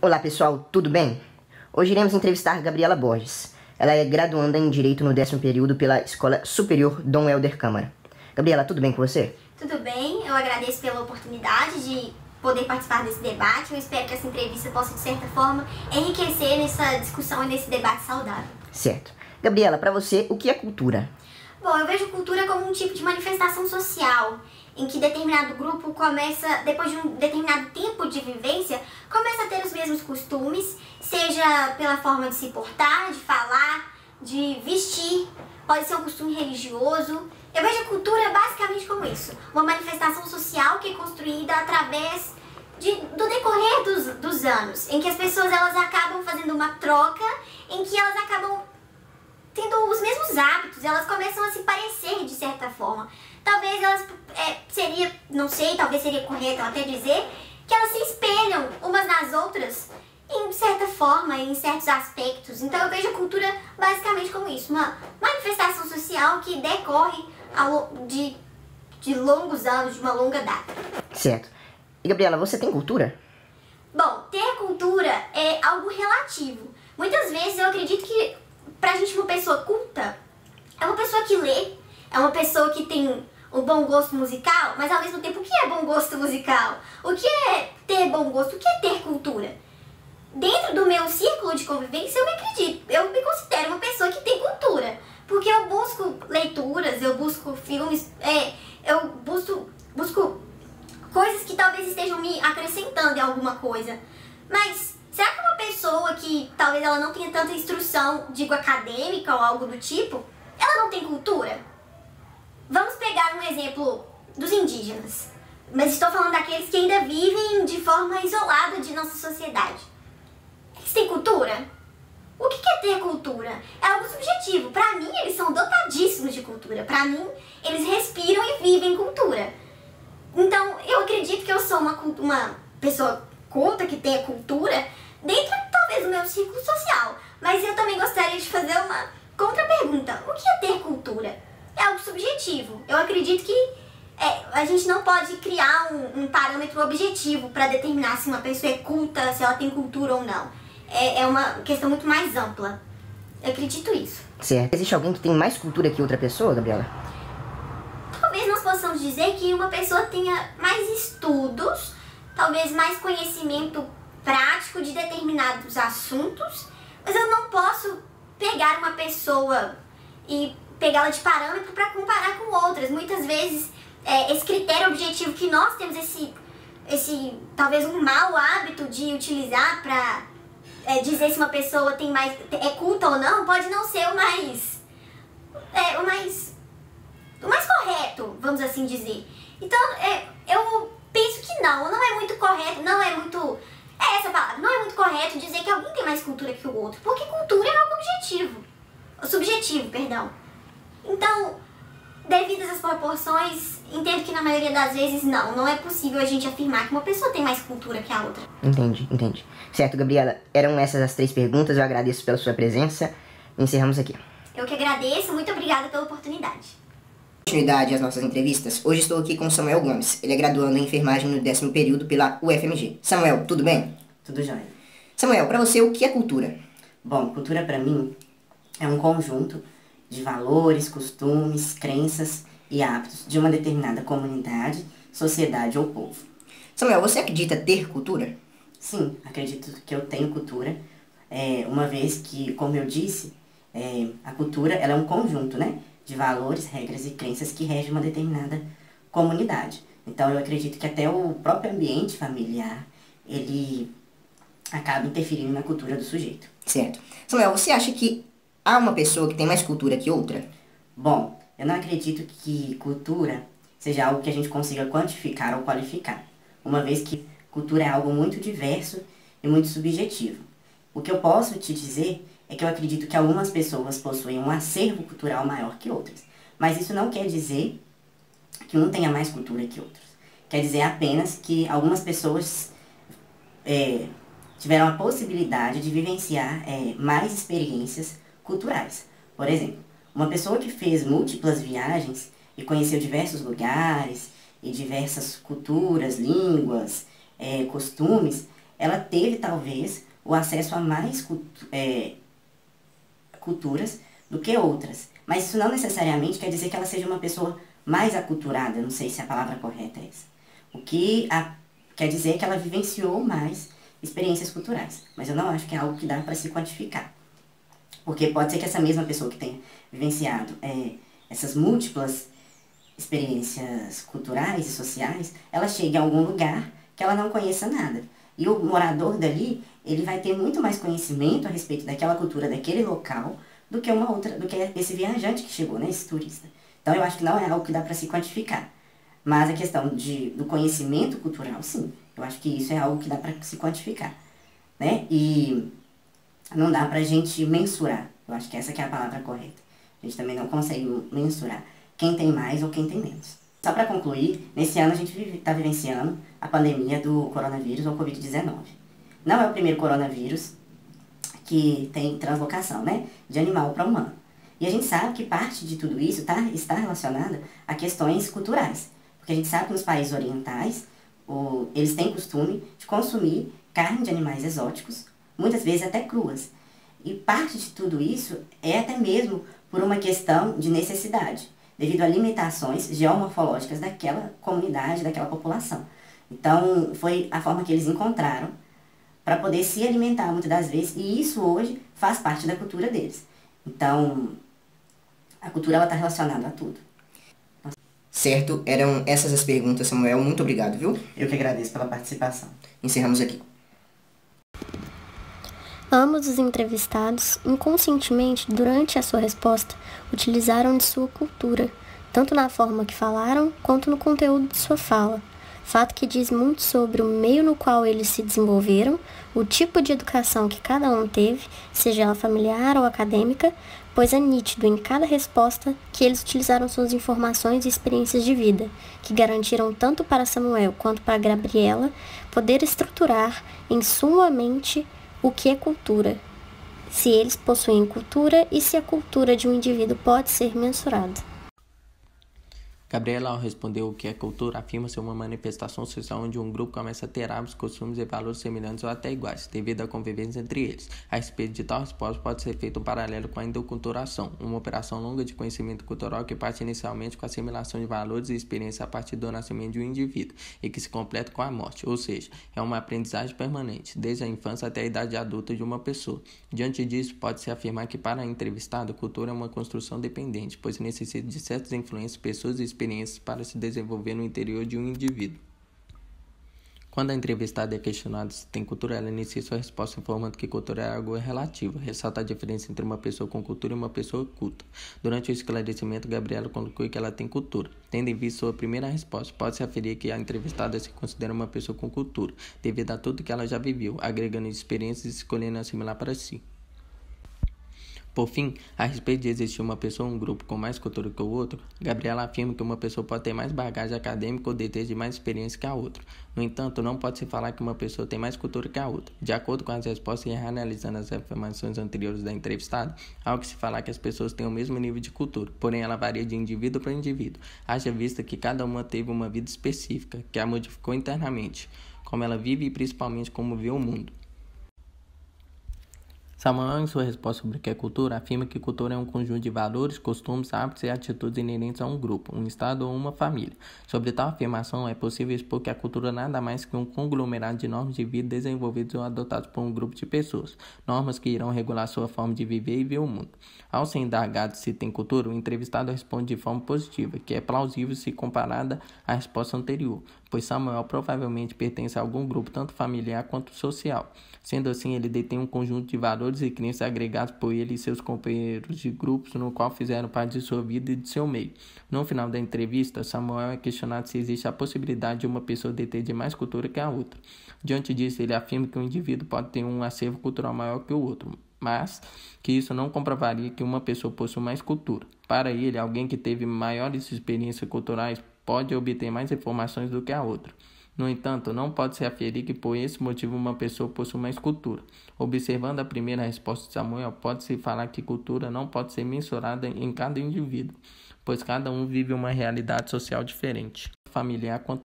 Olá pessoal, tudo bem? Hoje iremos entrevistar Gabriela Borges. Ela é graduanda em Direito no 10º período pela Escola Superior Dom Helder Câmara. Gabriela, tudo bem com você? Tudo bem, eu agradeço pela oportunidade de poder participar desse debate. Eu espero que essa entrevista possa, de certa forma, enriquecer nessa discussão e nesse debate saudável. Certo. Gabriela, para você, o que é cultura? Bom, eu vejo cultura como um tipo de manifestação social, em que determinado grupo começa, depois de um determinado tempo de vivência, começa a ter os mesmos costumes, seja pela forma de se portar, de falar, de vestir, pode ser um costume religioso. Eu vejo a cultura basicamente como isso, uma manifestação social que é construída através do decorrer dos anos, em que as pessoas elas acabam fazendo uma troca, em que elas acabam tendo os mesmos hábitos, elas começam a se parecer de certa forma. Talvez elas, não sei, talvez seria correto até dizer, que elas se espelham umas nas outras em certa forma, em certos aspectos. Então eu vejo a cultura basicamente como isso, uma manifestação social que decorre de longos anos, de uma longa data. Certo. E Gabriela, você tem cultura? Bom, ter cultura é algo relativo. Muitas vezes eu acredito que pra gente uma pessoa culta é uma pessoa que lê, é uma pessoa que tem um bom gosto musical, mas ao mesmo tempo o que é bom gosto musical? O que é ter bom gosto? O que é ter cultura? Dentro do meu círculo de convivência eu me considero uma pessoa que tem cultura, porque eu busco leituras, eu busco filmes, eu busco coisas que talvez estejam me acrescentando em alguma coisa. Mas será que uma pessoa que talvez ela não tenha tanta instrução, digo acadêmica ou algo do tipo, ela não tem cultura? Vamos pegar um exemplo dos indígenas, mas estou falando daqueles que ainda vivem de forma isolada de nossa sociedade. Eles têm cultura? O que é ter cultura? É algo subjetivo. Para mim, eles são dotadíssimos de cultura. Para mim, eles respiram e vivem cultura. Então, eu acredito que eu sou uma pessoa culta, que tenha cultura, dentro, talvez, do meu círculo social. Mas eu também gostaria de fazer uma contra-pergunta. O que é ter cultura? É algo subjetivo. Eu acredito que a gente não pode criar um parâmetro objetivo para determinar se uma pessoa é culta, se ela tem cultura ou não. É uma questão muito mais ampla. Eu acredito isso. Certo. Existe alguém que tem mais cultura que outra pessoa, Gabriela? Talvez nós possamos dizer que uma pessoa tenha mais estudos, talvez mais conhecimento prático de determinados assuntos, mas eu não posso pegar uma pessoa e pegá-la de parâmetro para comparar com outras. Muitas vezes, esse critério objetivo que nós temos, esse talvez um mau hábito de utilizar para dizer se uma pessoa é culta ou não, pode não ser o mais correto, vamos assim dizer. Então, eu penso que não é muito correto, não é muito... essa palavra, não é muito correto dizer que alguém tem mais cultura que o outro, porque cultura é algo subjetivo, perdão. Então, devido a essas proporções, entendo que na maioria das vezes não é possível a gente afirmar que uma pessoa tem mais cultura que a outra. Entendi. Certo, Gabriela, eram essas as 3 perguntas, eu agradeço pela sua presença. Encerramos aqui. Eu que agradeço, muito obrigada pela oportunidade. Continuidade às nossas entrevistas, hoje estou aqui com Samuel Gomes. Ele é graduando em enfermagem no 10º período pela UFMG. Samuel, tudo bem? Tudo jóia. Samuel, para você, o que é cultura? Bom, cultura para mim é um conjunto de valores, costumes, crenças e hábitos de uma determinada comunidade, sociedade ou povo. Samuel, você acredita ter cultura? Sim, acredito que eu tenho cultura, uma vez que, como eu disse, a cultura ela é um conjunto, né, de valores, regras e crenças que regem uma determinada comunidade. Então eu acredito que até o próprio ambiente familiar, ele acaba interferindo na cultura do sujeito. Certo. Samuel, você acha que há uma pessoa que tem mais cultura que outra? Bom, eu não acredito que cultura seja algo que a gente consiga quantificar ou qualificar, uma vez que cultura é algo muito diverso e muito subjetivo. O que eu posso te dizer é que eu acredito que algumas pessoas possuem um acervo cultural maior que outras, mas isso não quer dizer que um tenha mais cultura que outros. Quer dizer apenas que algumas pessoas tiveram a possibilidade de vivenciar mais experiências culturais. Por exemplo, uma pessoa que fez múltiplas viagens e conheceu diversos lugares e diversas culturas, línguas, costumes, ela teve talvez o acesso a mais culturas do que outras. Mas isso não necessariamente quer dizer que ela seja uma pessoa mais aculturada, não sei se a palavra correta é essa. O que quer dizer que ela vivenciou mais experiências culturais. Mas eu não acho que é algo que dá para se quantificar. Porque pode ser que essa mesma pessoa que tenha vivenciado essas múltiplas experiências culturais e sociais, ela chegue a algum lugar que ela não conheça nada. E o morador dali, ele vai ter muito mais conhecimento a respeito daquela cultura, daquele local, do que esse viajante que chegou, né, esse turista. Então eu acho que não é algo que dá para se quantificar. Mas a questão do conhecimento cultural, sim. Eu acho que isso é algo que dá para se quantificar, né? E não dá pra gente mensurar. Eu acho que essa que é a palavra correta. A gente também não consegue mensurar quem tem mais ou quem tem menos. Só para concluir, nesse ano a gente está vivenciando a pandemia do coronavírus ou Covid-19. Não é o primeiro coronavírus que tem translocação, né, de animal para humano. E a gente sabe que parte de tudo isso está relacionada a questões culturais. Porque a gente sabe que nos países orientais, eles têm costume de consumir carne de animais exóticos, muitas vezes até cruas. E parte de tudo isso é até mesmo por uma questão de necessidade, devido a limitações geomorfológicas daquela comunidade, daquela população. Então, foi a forma que eles encontraram para poder se alimentar muitas das vezes, e isso hoje faz parte da cultura deles. Então, a cultura está relacionada a tudo. Certo, eram essas as perguntas, Samuel. Muito obrigado, viu? Eu que agradeço pela participação. Encerramos aqui. Ambos os entrevistados, inconscientemente, durante a sua resposta, utilizaram de sua cultura, tanto na forma que falaram, quanto no conteúdo de sua fala. Fato que diz muito sobre o meio no qual eles se desenvolveram, o tipo de educação que cada um teve, seja ela familiar ou acadêmica, pois é nítido em cada resposta que eles utilizaram suas informações e experiências de vida, que garantiram tanto para Samuel quanto para Gabriela poder estruturar em sua mente o que é cultura, se eles possuem cultura e se a cultura de um indivíduo pode ser mensurada. Gabriela, ao responder o que é cultura, afirma ser uma manifestação social onde um grupo começa a ter hábitos, costumes e valores semelhantes ou até iguais, devido à convivência entre eles. A respeito de tal resposta, pode ser feito um paralelo com a endoculturação, uma operação longa de conhecimento cultural que parte inicialmente com a assimilação de valores e experiências a partir do nascimento de um indivíduo e que se completa com a morte, ou seja, é uma aprendizagem permanente, desde a infância até a idade adulta de uma pessoa. Diante disso, pode-se afirmar que para a entrevistada, a cultura é uma construção dependente, pois necessita de certas influências, pessoas e experiências para se desenvolver no interior de um indivíduo. Quando a entrevistada é questionada se tem cultura, ela inicia sua resposta informando que cultura é algo relativo, ressalta a diferença entre uma pessoa com cultura e uma pessoa culta. Durante o esclarecimento, Gabriela conclui que ela tem cultura. Tendo em vista sua primeira resposta, pode-se aferir que a entrevistada se considera uma pessoa com cultura, devido a tudo que ela já viveu, agregando experiências e escolhendo assimilar para si. Por fim, a respeito de existir uma pessoa ou um grupo com mais cultura que o outro, Gabriela afirma que uma pessoa pode ter mais bagagem acadêmica ou deter de mais experiência que a outra. No entanto, não pode-se falar que uma pessoa tem mais cultura que a outra. De acordo com as respostas e reanalisando as afirmações anteriores da entrevistada, há que se falar que as pessoas têm o mesmo nível de cultura, porém ela varia de indivíduo para indivíduo, haja vista que cada uma teve uma vida específica, que a modificou internamente, como ela vive e principalmente como vê o mundo. Samuel, em sua resposta sobre o que é cultura, afirma que cultura é um conjunto de valores, costumes, hábitos e atitudes inerentes a um grupo, um estado ou uma família. Sobre tal afirmação, é possível expor que a cultura nada mais que um conglomerado de normas de vida desenvolvidas ou adotadas por um grupo de pessoas, normas que irão regular sua forma de viver e ver o mundo. Ao ser indagado se tem cultura, o entrevistado responde de forma positiva, que é plausível se comparada à resposta anterior, pois Samuel provavelmente pertence a algum grupo tanto familiar quanto social. Sendo assim, ele detém um conjunto de valores e crenças agregados por ele e seus companheiros de grupos no qual fizeram parte de sua vida e de seu meio. No final da entrevista, Samuel é questionado se existe a possibilidade de uma pessoa deter de mais cultura que a outra. Diante disso, ele afirma que um indivíduo pode ter um acervo cultural maior que o outro, mas que isso não comprovaria que uma pessoa possui mais cultura. Para ele, alguém que teve maiores experiências culturais pode obter mais informações do que a outra. No entanto, não pode-se aferir que por esse motivo uma pessoa possui mais cultura. Observando a primeira resposta de Samuel, pode-se falar que cultura não pode ser mensurada em cada indivíduo, pois cada um vive uma realidade social diferente, familiar quanto